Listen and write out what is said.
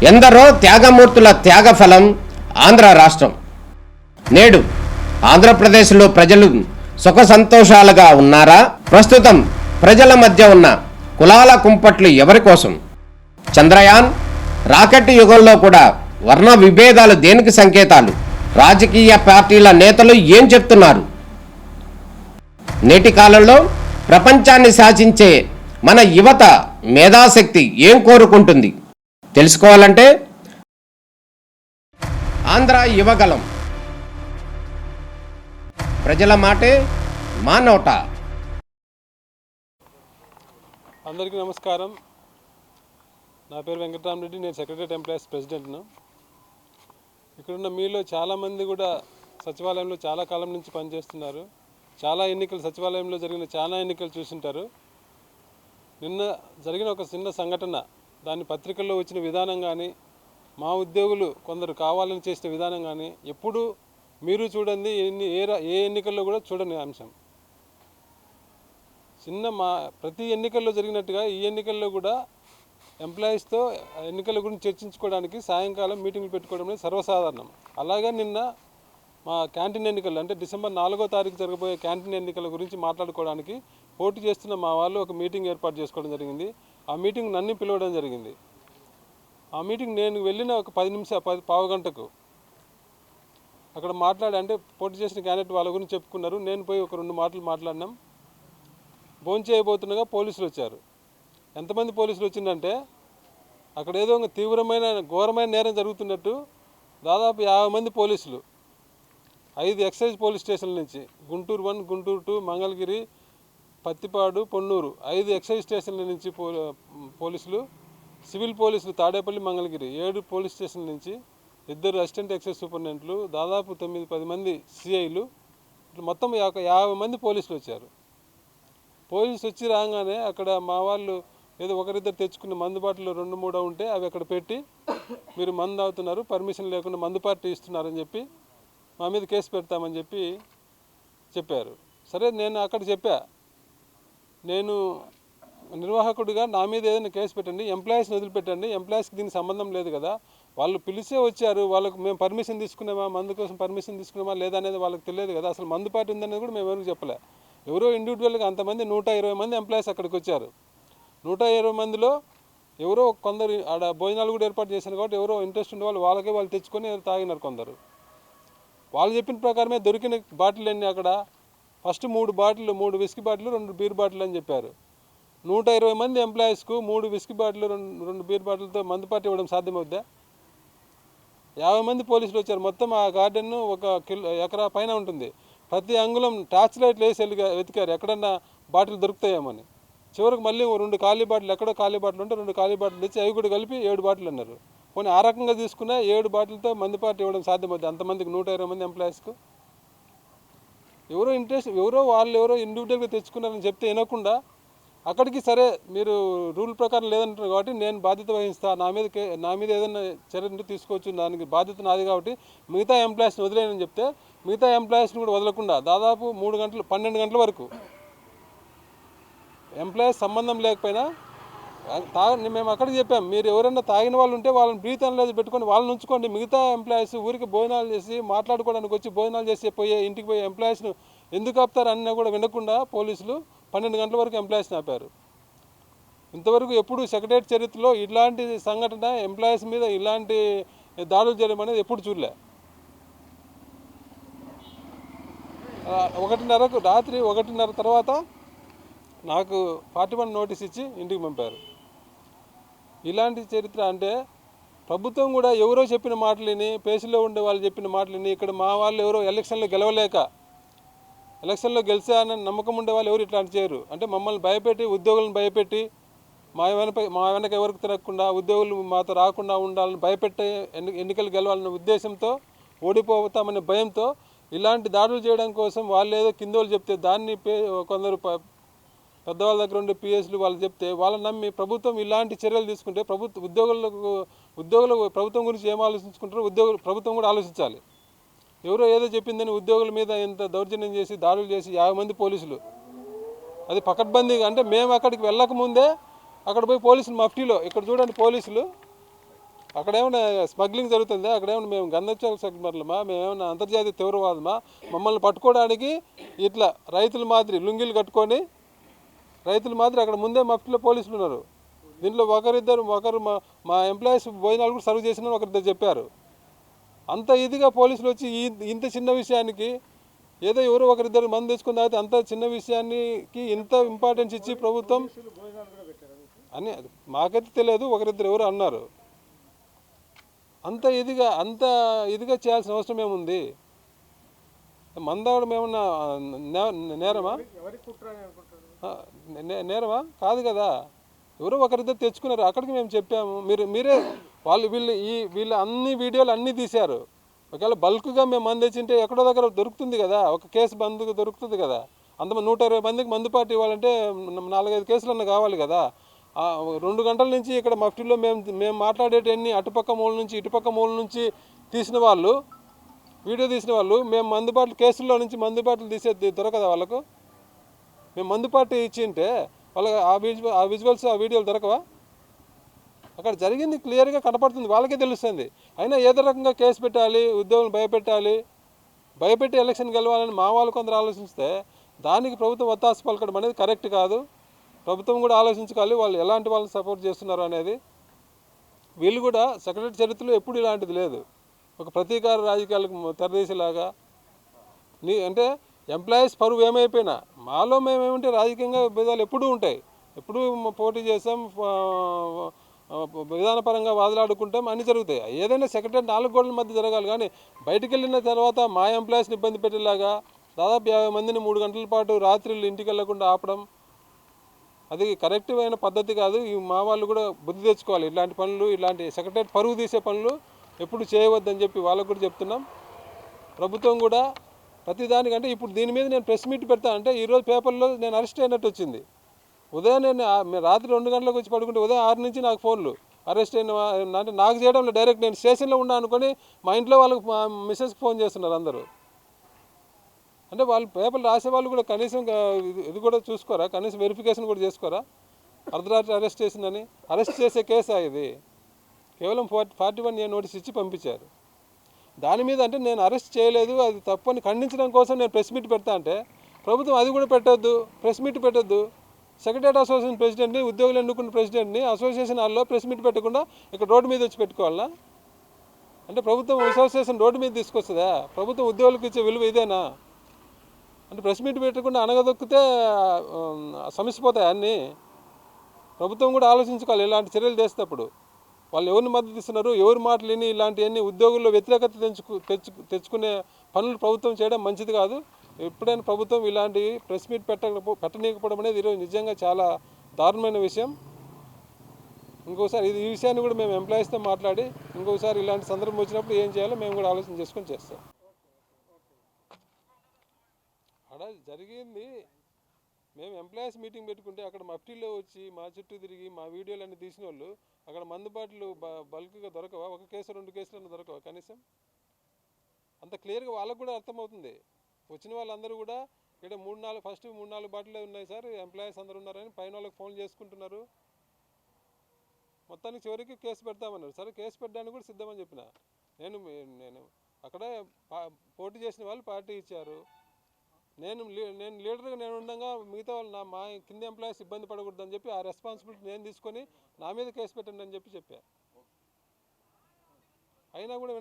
ఎందరో త్యాగమూర్తుల త్యాగఫలం ఆంధ్ర రాష్ట్రం. నేడు ఆంధ్రప్రదేశ్లో ప్రజలు సుఖ సంతోషాలుగా ఉన్నారా? ప్రస్తుతం ప్రజల మధ్య ఉన్న కులాల కుంపట్లు ఎవరి కోసం? చంద్రయాన్ రాకెట్ యుగంలో కూడా వర్ణ విభేదాలు దేనికి సంకేతాలు? రాజకీయ పార్టీల నేతలు ఏం చెప్తున్నారు? నేటి కాలంలో ప్రపంచాన్ని శాసించే మన యువత మేధాశక్తి ఏం కోరుకుంటుంది? తెలుసుకోవాలంటే ఆంధ్ర యువగలం. ప్రజల మాటే మా నోట. అందరికీ నమస్కారం. నా పేరు వెంకటరామరెడ్డి. నేను సెక్రటరీ ఎంప్లాయీస్ ప్రెసిడెంట్ను. ఇక్కడున్న మీలో చాలామంది కూడా సచివాలయంలో చాలా కాలం నుంచి పనిచేస్తున్నారు. చాలా ఎన్నికలు, సచివాలయంలో జరిగిన చాలా ఎన్నికలు చూసింటారు. నిన్న జరిగిన ఒక చిన్న సంఘటన, దాని పత్రికల్లో వచ్చిన విధానం కానీ, మా ఉద్యోగులు కొందరు కావాలని చేసిన విధానం కానీ ఎప్పుడు మీరు చూడండి, ఏ ఎన్నికల్లో కూడా చూడని అంశం. ప్రతి ఎన్నికల్లో జరిగినట్టుగా ఈ ఎన్నికల్లో కూడా ఎంప్లాయీస్తో ఎన్నికల గురించి చర్చించుకోవడానికి సాయంకాలం మీటింగ్లు పెట్టుకోవడం అనేది సర్వసాధారణం. అలాగే నిన్న మా క్యాంటీన్ ఎన్నికలు, అంటే డిసెంబర్ 4వ తారీఖు జరగబోయే క్యాంటీన్ ఎన్నికల గురించి మాట్లాడుకోవడానికి పోటీ చేస్తున్న మా వాళ్ళు ఒక మీటింగ్ ఏర్పాటు చేసుకోవడం జరిగింది. ఆ మీటింగ్ నన్ను పిలవడం జరిగింది. ఆ మీటింగ్ నేను వెళ్ళిన ఒక 10 గంటకు అక్కడ అంటే పోటీ చేసిన క్యాండిడేట్ వాళ్ళ గురించి చెప్పుకున్నారు. నేను పోయి ఒక 2 మాటలు మాట్లాడినాం. భోంచేయబోతుండగా పోలీసులు వచ్చారు. ఎంతమంది పోలీసులు వచ్చిందంటే, అక్కడ ఏదో ఒక తీవ్రమైన ఘోరమైన నేరం జరుగుతున్నట్టు దాదాపు 50 మంది పోలీసులు 5 ఎక్సైజ్ పోలీస్ స్టేషన్ల నుంచి, గుంటూరు 1, గుంటూరు 2, మంగళగిరి, పత్తిపాడు, పొన్నూరు 5 ఎక్సైజ్ స్టేషన్ల నుంచి పోలీసులు, సివిల్ పోలీసులు తాడేపల్లి, మంగళగిరి 7 పోలీస్ స్టేషన్ల నుంచి, 2 అసిస్టెంట్ ఎక్సైజ్ సూపరింటెండెంట్లు, దాదాపు 9-10 మంది సిఐలు, మొత్తం 50 మంది పోలీసులు వచ్చారు. పోలీసు వచ్చి రాగానే అక్కడ మా వాళ్ళు ఏదో ఒకరిద్దరు తెచ్చుకున్న మందు బాటిల్లో 2-3 ఉంటే అవి అక్కడ పెట్టి, మీరు మందు తాగుతున్నారు, పర్మిషన్ లేకుండా మందు పార్టీ ఇస్తున్నారని చెప్పి మా మీద కేసు పెడతామని చెప్పారు. సరే, నేను అక్కడ చెప్పా, నేను నిర్వాహకుడిగా నా మీద ఏదైనా కేసు పెట్టండి, ఎంప్లాయీస్ని వదిలిపెట్టండి, ఎంప్లాయీస్కి దీనికి సంబంధం లేదు కదా, వాళ్ళు పిలిచే వచ్చారు, వాళ్ళకు మేము పర్మిషన్ తీసుకున్నామా, మందు కోసం పర్మిషన్ తీసుకున్నామా లేదా అనేది వాళ్ళకి తెలియదు కదా, అసలు మందు పార్టీ ఉందనేది కూడా మేము ఎవరికి చెప్పలే. ఎవరో ఇండివిజువల్గా అంతమంది 120 మంది ఎంప్లాయీస్ అక్కడికి వచ్చారు. 120 మందిలో ఎవరో కొందరు ఆడ భోజనాలు కూడా ఏర్పాటు చేశారు కాబట్టి ఎవరో ఇంట్రెస్ట్ ఉండే వాళ్ళు తెచ్చుకొని తాగినారు కొందరు. వాళ్ళు చెప్పిన ప్రకారమే దొరికిన బాటిల్ అన్నీ అక్కడ first 3 whisky bottle, 2 beer bottle అని చెప్పారు. 120 మంది ఎంప్లాయీస్కు 3 విస్కీ బాటిల్, 2 బీర్ బాటిల్తో మందు పార్టీ ఇవ్వడం సాధ్యమవుద్దా? 50 మంది పోలీసులు వచ్చారు. మొత్తం ఆ గార్డెన్ 1 ఎకరా పైన ఉంటుంది. ప్రతి అంగుళం టార్చ్ లైట్లు వేసి వెతికారు ఎక్కడన్నా బాటిల్ దొరుకుతాయేమని. చివరికి మళ్ళీ 2 ఖాళీ బాటిల్, ఎక్కడో ఖాళీ బాటిల్ ఉంటే 2 ఖాళీ బాటిల్ తెచ్చి అవి కూడా కలిపి 7 బాటిల్ అన్నారు. కొన్ని ఆ రకంగా తీసుకున్న 7 బాటిల్తో మందు పార్టీ ఇవ్వడం సాధ్యమవుతుంది అంతమందికి, 120 మంది ఎంప్లాయీస్కు? ఎవరో ఇండివిజువల్గా తెచ్చుకున్నారని చెప్తే వినకుండా అక్కడికి, సరే మీరు రూల్ ప్రకారం లేదంటారు కాబట్టి నేను బాధ్యత వహిస్తా, నా మీద ఏదైనా చర్య తీసుకోవచ్చు, దానికి బాధ్యత నాది కాబట్టి మిగతా ఎంప్లాయీస్ని వదిలేనని చెప్తే, మిగతా ఎంప్లాయీస్ని కూడా వదలకుండా దాదాపు 12 గంటల వరకు ఎంప్లాయీస్ సంబంధం లేకపోయినా మేము అక్కడికి చెప్పాం, మీరు ఎవరైనా తాగిన వాళ్ళు ఉంటే వాళ్ళని బ్రీత్ అనలైజ్ పెట్టుకొని వాళ్ళని ఉంచుకోండి, మిగతా ఎంప్లాయీస్ ఊరికి భోజనాలు చేసి మాట్లాడుకోవడానికి వచ్చి భోజనాలు చేసి ఇంటికి పోయే ఎంప్లాయీస్ను ఎందుకు ఆపుతారు అన్నా కూడా వినకుండా పోలీసులు 12 గంటల వరకు ఎంప్లాయీస్ని ఆపారు. ఇంతవరకు ఎప్పుడు సెక్రటరీ చరిత్రలో ఇలాంటి సంఘటన, ఎంప్లాయీస్ మీద ఇలాంటి దాడులు చేయడం అనేది ఎప్పుడు చూడలే. రాత్రి 1:30 తర్వాత నాకు 41 నోటీస్ ఇచ్చి ఇంటికి పంపారు. ఇలాంటి చరిత్ర అంటే ప్రభుత్వం కూడా ఎవరో చెప్పిన మాటలని, పేసులో ఉండే వాళ్ళు చెప్పిన మాటలని, ఇక్కడ మా వాళ్ళు ఎవరో ఎలక్షన్లో గెలవలేక, ఎలక్షన్లో గెలిచానని నమ్మకం ఉండే వాళ్ళు ఎవరు ఇట్లాంటి చేయరు. అంటే మమ్మల్ని భయపెట్టి, ఉద్యోగులను భయపెట్టి, మా వెనక ఎవరికి తిరగకుండా, ఉద్యోగులు మాతో రాకుండా ఉండాలని భయపెట్టే ఎన్నికలు గెలవాలనే ఉద్దేశంతో, ఓడిపోతామనే భయంతో ఇలాంటి దాడులు చేయడం కోసం వాళ్ళు ఏదో కిందోళ్ళు చెప్తే దాన్ని కొందరు పెద్దవాళ్ళ దగ్గర ఉండే పిఎస్లు వాళ్ళు చెప్తే వాళ్ళని నమ్మి ప్రభుత్వం ఇలాంటి చర్యలు తీసుకుంటే ఉద్యోగులు ప్రభుత్వం గురించి ఏం ఆలోచించుకుంటారో ప్రభుత్వం కూడా ఆలోచించాలి. ఎవరో ఏదో చెప్పిందని ఉద్యోగుల మీద ఇంత దౌర్జన్యం చేసి దాడులు చేసి 50 మంది పోలీసులు, అది పకడ్బందీగా. అంటే మేము అక్కడికి వెళ్ళకముందే అక్కడ పోయి పోలీసులు మఫ్టీలో, ఇక్కడ చూడండి పోలీసులు అక్కడేమైనా స్మగ్లింగ్ జరుగుతుందా? అక్కడేమైనా మేము గంధచాల స్మగ్లర్లమా? మేమేమైనా అంతర్జాతీయ తీవ్రవాదమా? మమ్మల్ని పట్టుకోవడానికి ఇట్లా రైతుల మాదిరి లుంగీలు కట్టుకొని రైతుల మాదిరి అక్కడ ముందే మఫ్టీలో పోలీసులు ఉన్నారు. దీంట్లో ఒకరు మా ఎంప్లాయీస్ భోజనాలు కూడా సర్వ్ చేసిన ఒకరిద్దరు చెప్పారు. అంత ఇదిగా పోలీసులు వచ్చి ఇంత చిన్న విషయానికి ఏదో ఎవరో ఒకరిద్దరు మంది తెచ్చుకుని తాగితే అంత చిన్న విషయానికి ఇంత ఇంపార్టెన్స్ ఇచ్చి ప్రభుత్వం అని మాకైతే తెలియదు, ఒకరిద్దరు ఎవరు అన్నారు. అంత ఇదిగా చేయాల్సిన అవసరం ఏముంది? మందావడం ఏమన్నా నేరమా? నేరమా కాదు కదా. ఎవరో ఒకరిద్దరు తెచ్చుకున్నారు, అక్కడికి మేము చెప్పాము. మీరే వీళ్ళు అన్ని వీడియోలు అన్నీ తీశారు. ఒకవేళ బల్క్గా మేము మంది తెచ్చింటే ఎక్కడో దగ్గర దొరుకుతుంది కదా, ఒక కేసు బంధుకు దొరుకుతుంది కదా. అంత 120 మందికి మందు పార్టీ ఇవ్వాలంటే 4-5 కేసులన్నా కావాలి కదా. 2 గంటల నుంచి ఇక్కడ మఫ్టీలో మేము మాట్లాడేటన్ని అటుపక్క మూల నుంచి ఇటుపక్క మూల నుంచి తీసిన వాళ్ళు, వీడియో తీసిన వాళ్ళు, మేము మందు బాటలు కేసుల్లో నుంచి మందు బాటలు తీసేది దొరకదా వాళ్ళకు? మేము మందు పార్టీ ఇచ్చింటే వాళ్ళకి ఆ విజువల్స్ ఆ వీడియోలు దొరకవా? అక్కడ జరిగింది క్లియర్గా కనపడుతుంది, వాళ్ళకే తెలుస్తుంది. అయినా ఏదో రకంగా కేసు పెట్టాలి, ఉద్యోగులను భయపెట్టి ఎలక్షన్ గెలవాలని మా వాళ్ళు కొందరు ఆలోచిస్తే దానికి ప్రభుత్వం ఒత్తాస పలకడం అనేది కరెక్ట్ కాదు. ప్రభుత్వం కూడా ఆలోచించుకోవాలి వాళ్ళు ఎలాంటి వాళ్ళని సపోర్ట్ చేస్తున్నారు అనేది. వీళ్ళు కూడా సెక్రటరీ చరిత్రలో ఎప్పుడు ఇలాంటిది లేదు. ఒక ప్రతీకార రాజకీయాలకు తెరదీసేలాగా అంటే ఎంప్లాయీస్ పరువు ఏమైపోయినా మాలో మేమేమంటే రాజకీయంగా భేదాలు ఎప్పుడూ ఉంటాయి, ఎప్పుడూ పోటీ చేస్తాం, విధానపరంగా వాదులాడుకుంటాం, అన్నీ జరుగుతాయి. ఏదైనా సెక్రటరీ 4 గోడల మధ్య జరగాలి. కానీ బయటికి వెళ్ళిన తర్వాత మా ఎంప్లాయీస్ని ఇబ్బంది పెట్టేలాగా దాదాపు 50 మందిని 3 గంటల పాటు రాత్రులు ఇంటికి వెళ్లకుండా ఆపడం అది కరెక్ట్ అయిన పద్ధతి కాదు. మా వాళ్ళు కూడా బుద్ధి తెచ్చుకోవాలి. ఇలాంటి పనులు, ఇలాంటి సెక్రటరీ పరువు తీసే పనులు ఎప్పుడు చేయవద్దని చెప్పి వాళ్ళకు కూడా చెప్తున్నాం. ప్రభుత్వం కూడా ప్రతిదానికంటే ఇప్పుడు దీని మీద నేను ప్రెస్ మీట్ పెడతా అంటే ఈరోజు పేపర్లో నేను అరెస్ట్ అయినట్టు వచ్చింది. ఉదయం నేను రాత్రి 2 గంటలకు వచ్చి పడుకుంటే ఉదయం 6 నుంచి నాకు ఫోన్లు అరెస్ట్ అయిన అంటే నాకు చేయడంలో డైరెక్ట్ నేను స్టేషన్లో ఉన్నా అనుకొని మా ఇంట్లో వాళ్ళకి మా మిస్సెస్కి ఫోన్ చేస్తున్నారు అందరూ. అంటే వాళ్ళు పేపర్లు రాసేవాళ్ళు కూడా కనీసం ఇది కూడా చూసుకోరా, కనీసం వెరిఫికేషన్ కూడా చేసుకోరా? అర్ధరాత్రి అరెస్ట్ చేసిందని. అరెస్ట్ చేసే కేసా ఇది? కేవలం 41A నోటీస్ ఇచ్చి పంపించారు. దాని మీద అంటే నేను అరెస్ట్ చేయలేదు, అది తప్పని ఖండించడం కోసం నేను ప్రెస్ మీట్ పెడతా అంటే ప్రభుత్వం అది కూడా పెట్టొద్దు, ప్రెస్ మీట్ పెట్టొద్దు. సెక్రటరీ అసోసియేషన్ ప్రెసిడెంట్ని, ఉద్యోగులు ఎన్నుకున్న ప్రెసిడెంట్ని అసోసియేషన్ హాల్లో ప్రెస్ మీట్ పెట్టకుండా ఇక్కడ రోడ్డు మీద వచ్చి పెట్టుకోవాలా? అంటే ప్రభుత్వం అసోసియేషన్ రోడ్డు మీద తీసుకొస్తుందా? ప్రభుత్వం ఉద్యోగులకు ఇచ్చే విలువ ఇదేనా? అంటే ప్రెస్ మీట్ పెట్టకుండా అనగదొక్కితే సమస్యపోతాయి అన్నీ. ప్రభుత్వం కూడా ఆలోచించుకోవాలి ఇలాంటి చర్యలు చేసేటప్పుడు. వాళ్ళు ఎవరిని మద్దతు ఇస్తున్నారు, ఎవరి మాటలు విని ఇలాంటివన్నీ ఉద్యోగుల్లో వ్యతిరేకత తెచ్చుకునే పనులు ప్రభుత్వం చేయడం మంచిది కాదు. ఎప్పుడైనా ప్రభుత్వం ఇలాంటి ప్రెస్ మీట్ పెట్టనీయకపోవడం అనేది ఈరోజు నిజంగా చాలా దారుణమైన విషయం. ఇంకోసారి ఈ విషయాన్ని కూడా మేము ఎంప్లాయీస్తో మాట్లాడి ఇంకోసారి ఇలాంటి సందర్భం వచ్చినప్పుడు ఏం చేయాలో మేము కూడా ఆలోచన చేసుకొని చేస్తాం. అక్కడ జరిగింది మేము ఎంప్లాయీస్ మీటింగ్ పెట్టుకుంటే అక్కడ మఫ్టీలో వచ్చి మా చుట్టూ తిరిగి మా వీడియోలన్నీ తీసిన వాళ్ళు అక్కడ మందు బాటలు బల్క్గా దొరకవా? ఒక కేసు 2 కేసులన్నా దొరకవా కనీసం? అంత క్లియర్గా వాళ్ళకు కూడా అర్థమవుతుంది. వచ్చిన వాళ్ళందరూ కూడా ఇక్కడ 3-4 బాటిలే ఉన్నాయి సార్, ఎంప్లాయీస్ అందరూ ఉన్నారని పైన వాళ్ళకి ఫోన్ చేసుకుంటున్నారు. మొత్తానికి చివరికి కేసు పెడతామన్నారు. సరే కేసు పెట్టడానికి కూడా సిద్ధమని చెప్పిన నేను అక్కడ పోటీ చేసిన వాళ్ళు పార్టీ ఇచ్చారు. నేను లీడర్గా నేను ఉండగా మిగతా వాళ్ళు మా కింద ఎంప్లాయీస్ ఇబ్బంది పడకూడదని చెప్పి ఆ రెస్పాన్సిబిలిటీ నేను తీసుకొని నా మీద కేసు పెట్టండి అని చెప్పా. అయినా కూడా